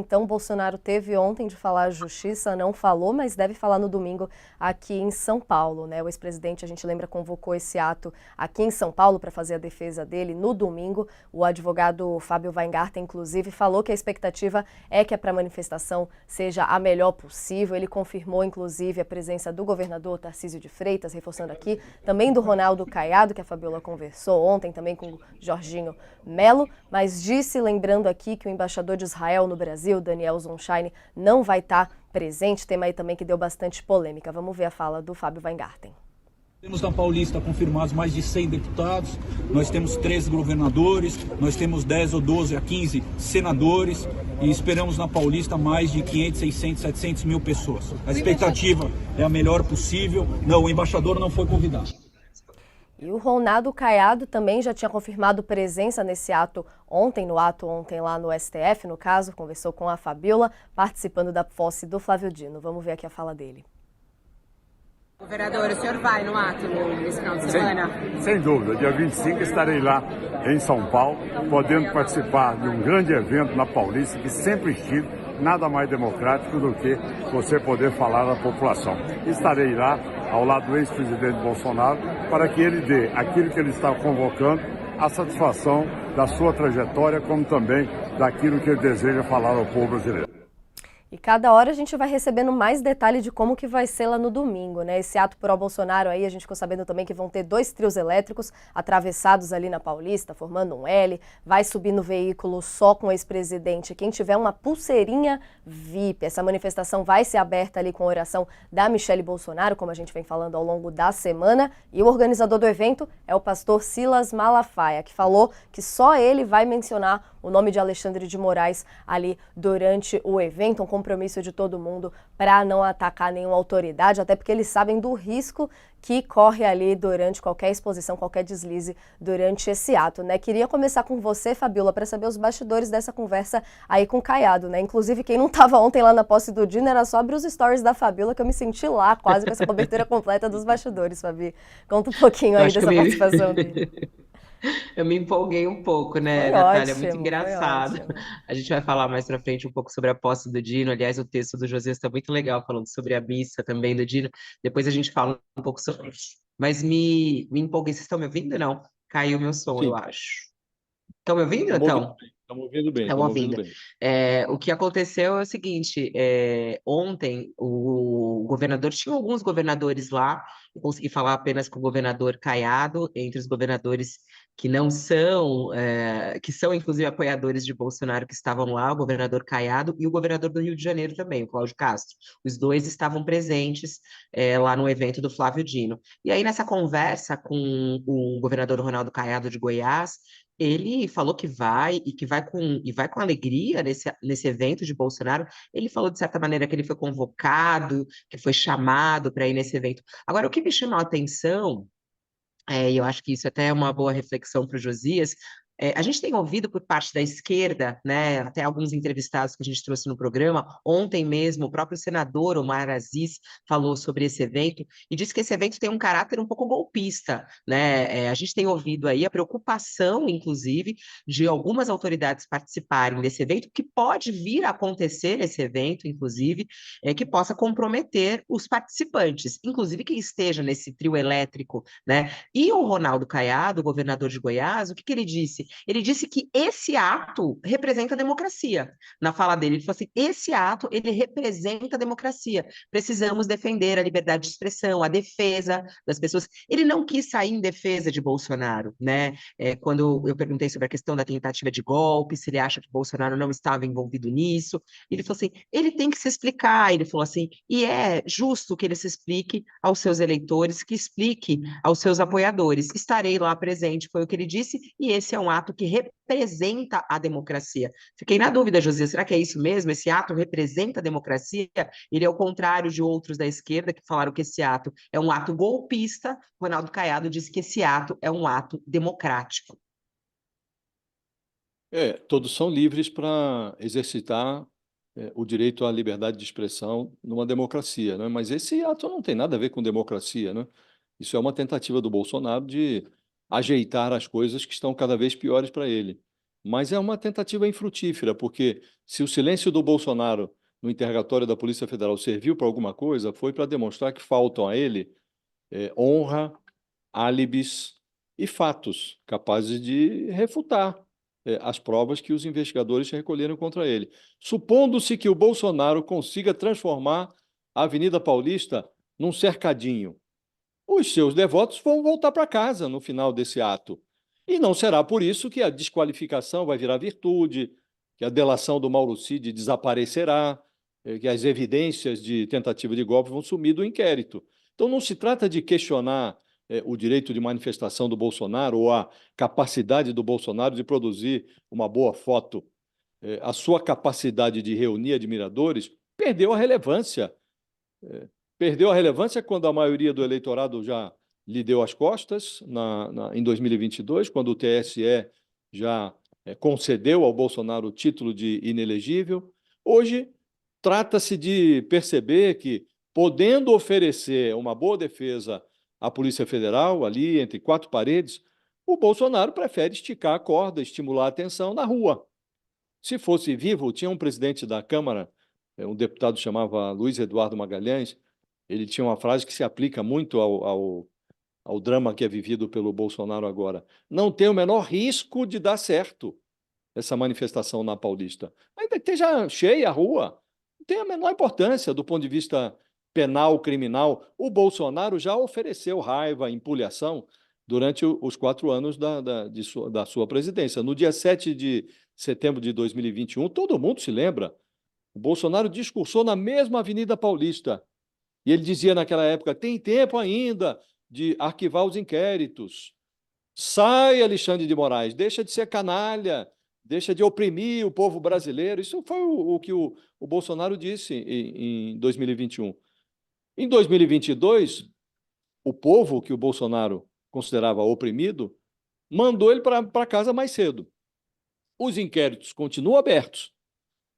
Então, Bolsonaro teve ontem de falar à justiça, não falou, mas deve falar no domingo aqui em São Paulo, né? O ex-presidente, a gente lembra, convocou esse ato aqui em São Paulo para fazer a defesa dele no domingo. O advogado Fábio Weingarten, inclusive, falou que a expectativa é que a manifestação seja a melhor possível. Ele confirmou, inclusive, a presença do governador Tarcísio de Freitas, reforçando aqui, também do Ronaldo Caiado, que a Fabiola conversou ontem, também com o Jorginho Melo, mas disse, lembrando aqui, que o embaixador de Israel no Brasil, Daniel Zonshine, não vai estar presente, tema aí também que deu bastante polêmica. Vamos ver a fala do Fábio Weingarten. Temos na Paulista confirmados mais de 100 deputados, nós temos 13 governadores, nós temos 10 ou 12 a 15 senadores e esperamos na Paulista mais de 500, 600, 700 mil pessoas. A expectativa é a melhor possível. Não, o embaixador não foi convidado. E o Ronaldo Caiado também já tinha confirmado presença nesse ato ontem, lá no STF, no caso, conversou com a Fabiola, participando da posse do Flávio Dino. Vamos ver aqui a fala dele. Governador, o senhor vai no ato nesse final de semana? Sem dúvida, dia 25 estarei lá em São Paulo, podendo participar de um grande evento na Paulista, que sempre estive, nada mais democrático do que você poder falar à população. Estarei lá ao lado do ex-presidente Bolsonaro para que ele dê aquilo que ele está convocando, a satisfação da sua trajetória, como também daquilo que ele deseja falar ao povo brasileiro. E cada hora a gente vai recebendo mais detalhe de como que vai ser lá no domingo, né? Esse ato pró-Bolsonaro aí, a gente ficou sabendo também que vão ter 2 trios elétricos atravessados ali na Paulista, formando um L. Vai subir no veículo só com o ex-presidente quem tiver uma pulseirinha VIP. Essa manifestação vai ser aberta ali com a oração da Michelle Bolsonaro, como a gente vem falando ao longo da semana. E o organizador do evento é o pastor Silas Malafaia, que falou que só ele vai mencionar o nome de Alexandre de Moraes ali durante o evento, um compromisso de todo mundo para não atacar nenhuma autoridade, até porque eles sabem do risco que corre ali durante qualquer exposição, qualquer deslize durante esse ato, né? Queria começar com você, Fabiola, para saber os bastidores dessa conversa aí com o Caiado, né? Inclusive, quem não estava ontem lá na posse do Dino era só abrir os stories da Fabiola, que eu me senti lá quase com essa cobertura completa dos bastidores, Fabi. Conta um pouquinho aí dessa participação dele. Eu me empolguei um pouco, né, Foi Natália? Muito ótimo, foi engraçado. ótimo. A gente vai falar mais pra frente um pouco sobre a posse do Dino. Aliás, o texto do Josias está muito legal, falando sobre a missa também do Dino. Depois a gente fala um pouco sobre isso. Mas me empolguei. Vocês estão me ouvindo? Não? Caiu meu som, eu Sim, acho. Estão me ouvindo, estamos ouvindo então? bem, estamos ouvindo bem, Estão estamos ouvindo ouvindo. bem. O que aconteceu é o seguinte: ontem o governador, tinha alguns governadores lá, eu consegui falar apenas com o governador Caiado, entre os governadores que não são, que são inclusive apoiadores de Bolsonaro que estavam lá, o governador Caiado e o governador do Rio de Janeiro também, o Cláudio Castro. Os dois estavam presentes lá no evento do Flávio Dino. E aí, nessa conversa com o governador Ronaldo Caiado de Goiás, ele falou que vai e que vai com alegria nesse evento de Bolsonaro. Ele falou, de certa maneira, que ele foi convocado, que foi chamado para ir nesse evento. Agora, o que me chamou a atenção, e eu acho que isso até é uma boa reflexão para o Josias, a gente tem ouvido por parte da esquerda, né, até alguns entrevistados que a gente trouxe no programa, ontem mesmo o próprio senador Omar Aziz falou sobre esse evento e disse que esse evento tem um caráter um pouco golpista, né? A gente tem ouvido aí a preocupação, inclusive, de algumas autoridades participarem desse evento, que pode vir a acontecer nesse evento, inclusive, que possa comprometer os participantes, inclusive quem esteja nesse trio elétrico, né? E o Ronaldo Caiado, governador de Goiás, o que ele disse? Ele disse que esse ato representa a democracia. Na fala dele, ele falou assim: esse ato, ele representa a democracia. Precisamos defender a liberdade de expressão, a defesa das pessoas. Ele não quis sair em defesa de Bolsonaro, né? Quando eu perguntei sobre a questão da tentativa de golpe, se ele acha que Bolsonaro não estava envolvido nisso, ele falou assim: ele tem que se explicar. Ele falou assim, e é justo que ele se explique aos seus eleitores, que explique aos seus apoiadores. Estarei lá presente, foi o que ele disse, e esse é um ato que representa a democracia. Fiquei na dúvida, José, será que é isso mesmo? Esse ato representa a democracia? Ele é o contrário de outros da esquerda que falaram que esse ato é um ato golpista. Ronaldo Caiado disse que esse ato é um ato democrático. Todos são livres para exercitar o direito à liberdade de expressão numa democracia, né? Mas esse ato não tem nada a ver com democracia, né? Isso é uma tentativa do Bolsonaro de ajeitar as coisas que estão cada vez piores para ele. mas é uma tentativa infrutífera, porque se o silêncio do Bolsonaro no interrogatório da Polícia Federal serviu para alguma coisa, foi para demonstrar que faltam a ele honra, álibis e fatos capazes de refutar as provas que os investigadores recolheram contra ele. Supondo-se que o Bolsonaro consiga transformar a Avenida Paulista num cercadinho, os seus devotos vão voltar para casa no final desse ato. E não será por isso que a desqualificação vai virar virtude, que a delação do Mauro Cid desaparecerá, que as evidências de tentativa de golpe vão sumir do inquérito. Então, não se trata de questionar o direito de manifestação do Bolsonaro ou a capacidade do Bolsonaro de produzir uma boa foto. A sua capacidade de reunir admiradores perdeu a relevância. Perdeu a relevância quando a maioria do eleitorado já lhe deu as costas em 2022, quando o TSE já concedeu ao Bolsonaro o título de inelegível. Hoje, trata-se de perceber que, podendo oferecer uma boa defesa à Polícia Federal, ali entre quatro paredes, o Bolsonaro prefere esticar a corda, estimular a atenção na rua. Se fosse vivo, tinha um presidente da Câmara, um deputado chamava Luiz Eduardo Magalhães, ele tinha uma frase que se aplica muito ao drama que é vivido pelo Bolsonaro agora. Não tem o menor risco de dar certo essa manifestação na Paulista. Ainda que esteja cheia a rua, não tem a menor importância do ponto de vista penal, criminal. O Bolsonaro já ofereceu raiva, empulhação durante os 4 anos da sua presidência. No dia 7 de setembro de 2021, todo mundo se lembra, o Bolsonaro discursou na mesma Avenida Paulista. E ele dizia naquela época, tem tempo ainda de arquivar os inquéritos. Sai, Alexandre de Moraes, deixa de ser canalha, deixa de oprimir o povo brasileiro. Isso foi o que o Bolsonaro disse em 2021. Em 2022, o povo que o Bolsonaro considerava oprimido mandou ele para casa mais cedo. Os inquéritos continuam abertos.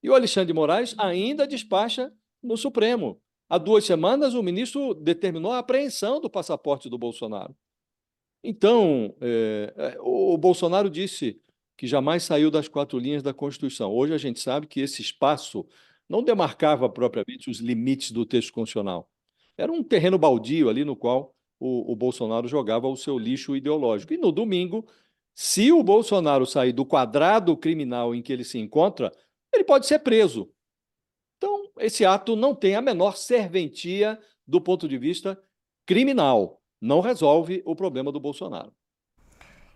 E o Alexandre de Moraes ainda despacha no Supremo. Há 2 semanas, o ministro determinou a apreensão do passaporte do Bolsonaro. Então, o Bolsonaro disse que jamais saiu das 4 linhas da Constituição. Hoje a gente sabe que esse espaço não demarcava propriamente os limites do texto constitucional. Era um terreno baldio ali no qual o Bolsonaro jogava o seu lixo ideológico. E no domingo, se o Bolsonaro sair do quadrado criminal em que ele se encontra, ele pode ser preso. Então, esse ato não tem a menor serventia do ponto de vista criminal. Não resolve o problema do Bolsonaro.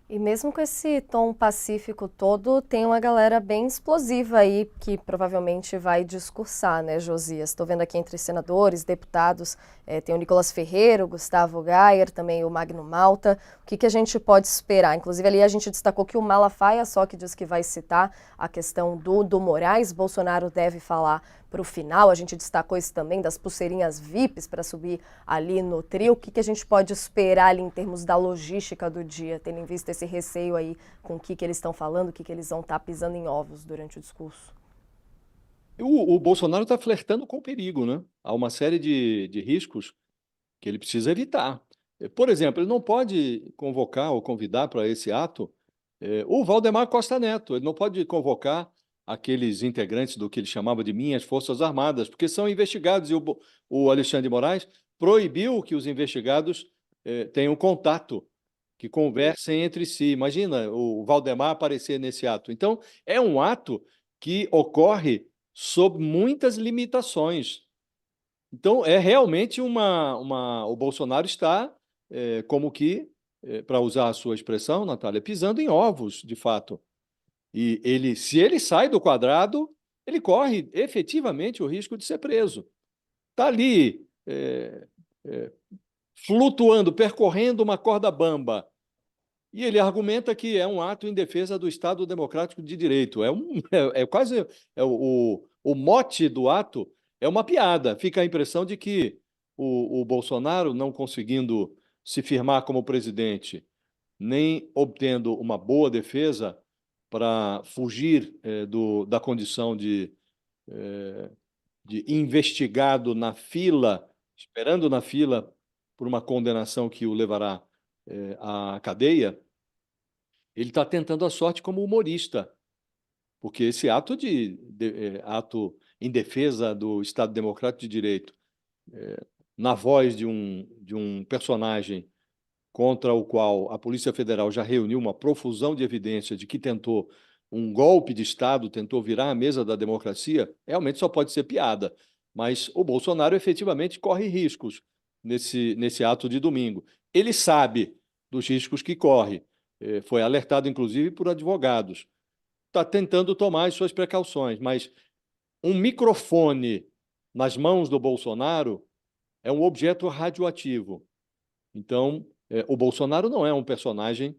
E mesmo com esse tom pacífico todo, tem uma galera bem explosiva aí que provavelmente vai discursar, né, Josias? Estou vendo aqui entre senadores, deputados, tem o Nicolas Ferreira, o Gustavo Gayer, também o Magno Malta. O que a gente pode esperar? Inclusive ali a gente destacou que o Malafaia só que diz que vai citar a questão do Moraes. Bolsonaro deve falar para o final. A gente destacou isso também das pulseirinhas VIPs para subir ali no trio. O que a gente pode esperar ali em termos da logística do dia, tendo em vista esse receio aí com o que eles estão falando, o que eles vão estar pisando em ovos durante o discurso? O Bolsonaro está flertando com o perigo, né? Há uma série de riscos que ele precisa evitar. Por exemplo, ele não pode convocar ou convidar para esse ato o Valdemar Costa Neto. Ele não pode convocar aqueles integrantes do que ele chamava de minhas Forças Armadas, porque são investigados, e o Alexandre de Moraes proibiu que os investigados tenham contato, que conversem entre si. Imagina o Valdemar aparecer nesse ato. Então, é um ato que ocorre sob muitas limitações. Então, é realmente o Bolsonaro está, como que, para usar a sua expressão, Natália, pisando em ovos, de fato. E se ele sai do quadrado, ele corre efetivamente o risco de ser preso. Está ali, flutuando, percorrendo uma corda bamba. E ele argumenta que é um ato em defesa do Estado Democrático de Direito. Quase o mote do ato é uma piada. Fica a impressão de que o Bolsonaro, não conseguindo se firmar como presidente, nem obtendo uma boa defesa para fugir da condição de investigado na fila, esperando na fila por uma condenação que o levará à cadeia, ele está tentando a sorte como humorista. porque esse ato em defesa do Estado Democrático de Direito, na voz de um personagem contra o qual a Polícia Federal já reuniu uma profusão de evidência de que tentou um golpe de Estado, tentou virar a mesa da democracia, realmente só pode ser piada. Mas o Bolsonaro efetivamente corre riscos nesse ato de domingo. Ele sabe dos riscos que corre, foi alertado inclusive por advogados. Está tentando tomar as suas precauções, mas um microfone nas mãos do Bolsonaro é um objeto radioativo. Então, o Bolsonaro não é um personagem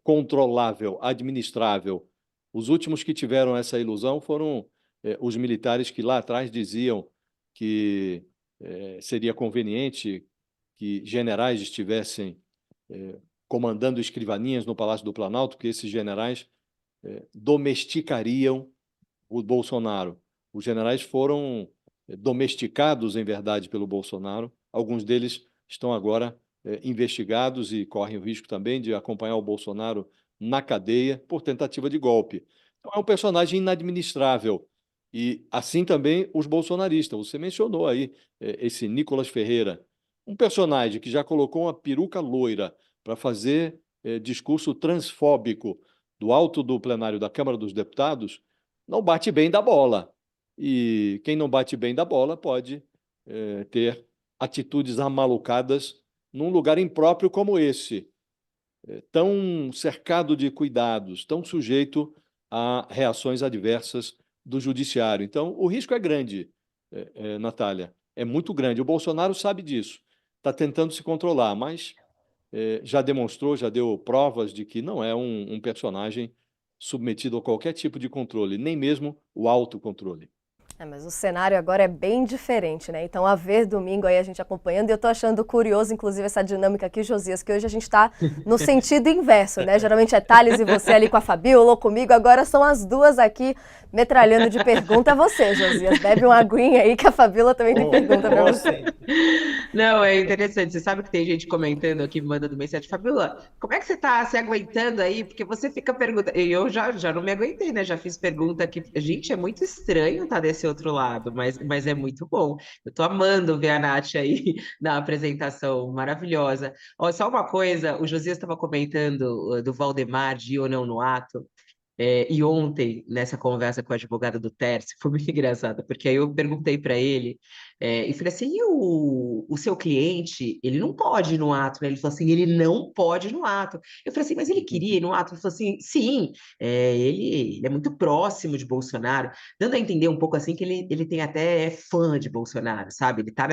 controlável, administrável. Os últimos que tiveram essa ilusão foram os militares que lá atrás diziam que seria conveniente que generais estivessem comandando escrivaninhas no Palácio do Planalto, que esses generais domesticariam o Bolsonaro. Os generais foram domesticados, em verdade, pelo Bolsonaro. Alguns deles estão agora investigados e correm o risco também de acompanhar o Bolsonaro na cadeia por tentativa de golpe. Então, é um personagem inadministrável. E assim também os bolsonaristas. Você mencionou aí esse Nicolas Ferreira, um personagem que já colocou uma peruca loira para fazer discurso transfóbico do alto do plenário da Câmara dos Deputados, não bate bem da bola. E quem não bate bem da bola pode ter atitudes amalucadas num lugar impróprio como esse, tão cercado de cuidados, tão sujeito a reações adversas do judiciário. Então, o risco é grande, Natália, é muito grande. O Bolsonaro sabe disso, está tentando se controlar, mas já demonstrou, já deu provas de que não é um personagem submetido a qualquer tipo de controle, nem mesmo o autocontrole. Mas o cenário agora é bem diferente, né? Então, a ver domingo aí a gente acompanhando, e eu tô achando curioso, inclusive, essa dinâmica aqui, Josias, que hoje a gente tá no sentido inverso, né? Geralmente é Thales e você ali com a Fabiola ou comigo, agora são as duas aqui metralhando de pergunta a você, Josias. Bebe uma aguinha aí que a Fabiola também tem pergunta pra você. Não, é interessante. Você sabe que tem gente comentando aqui, mandando mensagem, Fabiola, como é que você tá se aguentando aí? Porque você fica perguntando. E eu já não me aguentei, né? Já fiz pergunta aqui. Gente, é muito estranho estar desse outro lado, mas é muito bom. Eu tô amando ver a Nath aí na apresentação, maravilhosa. Ó, só uma coisa, o Josias estava comentando do Valdemar de ir ou não no ato. E ontem, nessa conversa com a advogada do Tércio, foi muito engraçado, porque aí eu perguntei para ele, e falei assim, e o seu cliente, ele não pode ir no ato, né? Ele falou assim, ele não pode ir no ato. Eu falei assim, mas ele queria ir no ato? Ele falou assim, sim, ele é muito próximo de Bolsonaro, dando a entender um pouco assim que ele tem até fã de Bolsonaro, sabe? Ele tá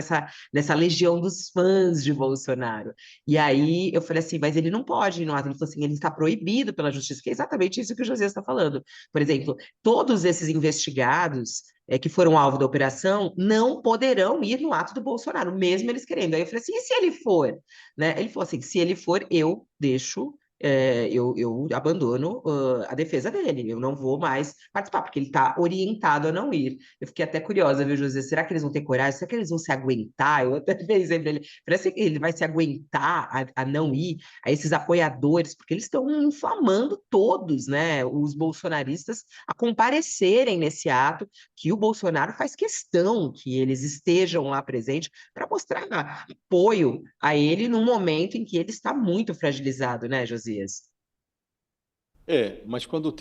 nessa legião dos fãs de Bolsonaro. E aí eu falei assim, mas ele não pode ir no ato. Ele falou assim, ele está proibido pela justiça, que é exatamente isso que o Josias está falando. Por exemplo, todos esses investigados que foram alvo da operação não poderão ir no ato do Bolsonaro, mesmo eles querendo. Aí eu falei assim, e se ele for? Né? Ele falou assim, se ele for, eu deixo eu abandono a defesa dele, eu não vou mais participar, porque ele está orientado a não ir. Eu fiquei até curiosa, viu, José? Será que eles vão ter coragem? Será que eles vão se aguentar? Eu até pensei para ele, parece que ele vai se aguentar a não ir, a esses apoiadores, porque eles estão inflamando todos, né, os bolsonaristas a comparecerem nesse ato, que o Bolsonaro faz questão que eles estejam lá presentes para mostrar apoio a ele no momento em que ele está muito fragilizado, né, Josias? Mas quando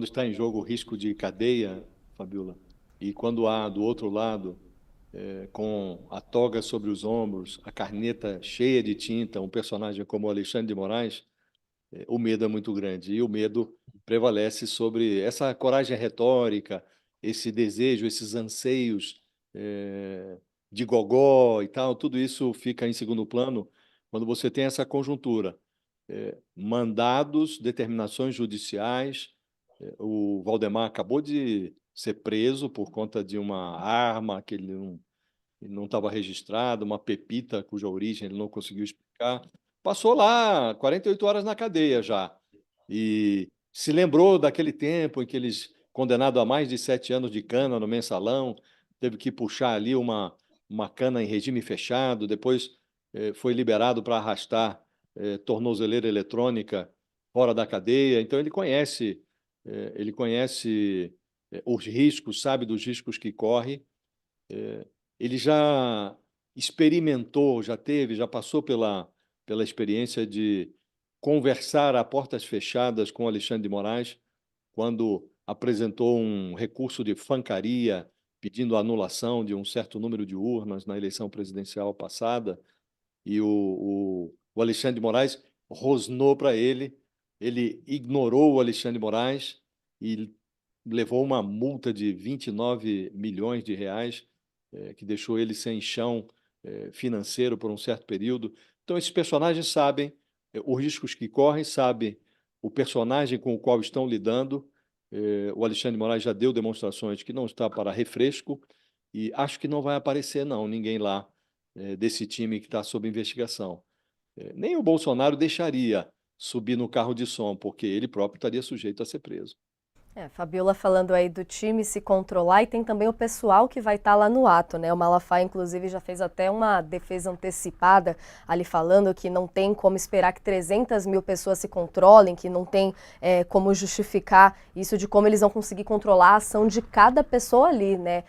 está em jogo o risco de cadeia, Fabiola, e quando há do outro lado, com a toga sobre os ombros, a caneta cheia de tinta, um personagem como o Alexandre de Moraes, o medo é muito grande. E o medo prevalece sobre essa coragem retórica, esse desejo, esses anseios de gogó e tal, tudo isso fica em segundo plano quando você tem essa conjuntura. Mandados, determinações judiciais. O Valdemar acabou de ser preso por conta de uma arma que ele não estava registrado, uma pepita cuja origem ele não conseguiu explicar. Passou lá 48 horas na cadeia já. E se lembrou daquele tempo em que eles, condenado a mais de 7 anos de cana no mensalão, teve que puxar ali uma cana em regime fechado, depois foi liberado para arrastar tornozeleira eletrônica fora da cadeia. Então, ele conhece ele conhece os riscos, sabe dos riscos que corre, ele já experimentou, já passou pela experiência de conversar a portas fechadas com Alexandre de Moraes, quando apresentou um recurso de fancaria pedindo a anulação de um certo número de urnas na eleição presidencial passada, e o Alexandre de Moraes rosnou para ele ignorou o Alexandre de Moraes e levou uma multa de 29 milhões de reais, que deixou ele sem chão financeiro por um certo período. Então, esses personagens sabem os riscos que correm, sabem o personagem com o qual estão lidando. O Alexandre de Moraes já deu demonstrações que não está para refresco e acho que não vai aparecer, não, ninguém lá desse time que está sob investigação. Nem o Bolsonaro deixaria subir no carro de som, porque ele próprio estaria sujeito a ser preso. Fabiola falando aí do time se controlar, e tem também o pessoal que vai estar lá no ato, né? O Malafaia, inclusive, já fez até uma defesa antecipada ali falando que não tem como esperar que 300 mil pessoas se controlem, que não tem como justificar isso de como eles vão conseguir controlar a ação de cada pessoa ali, né?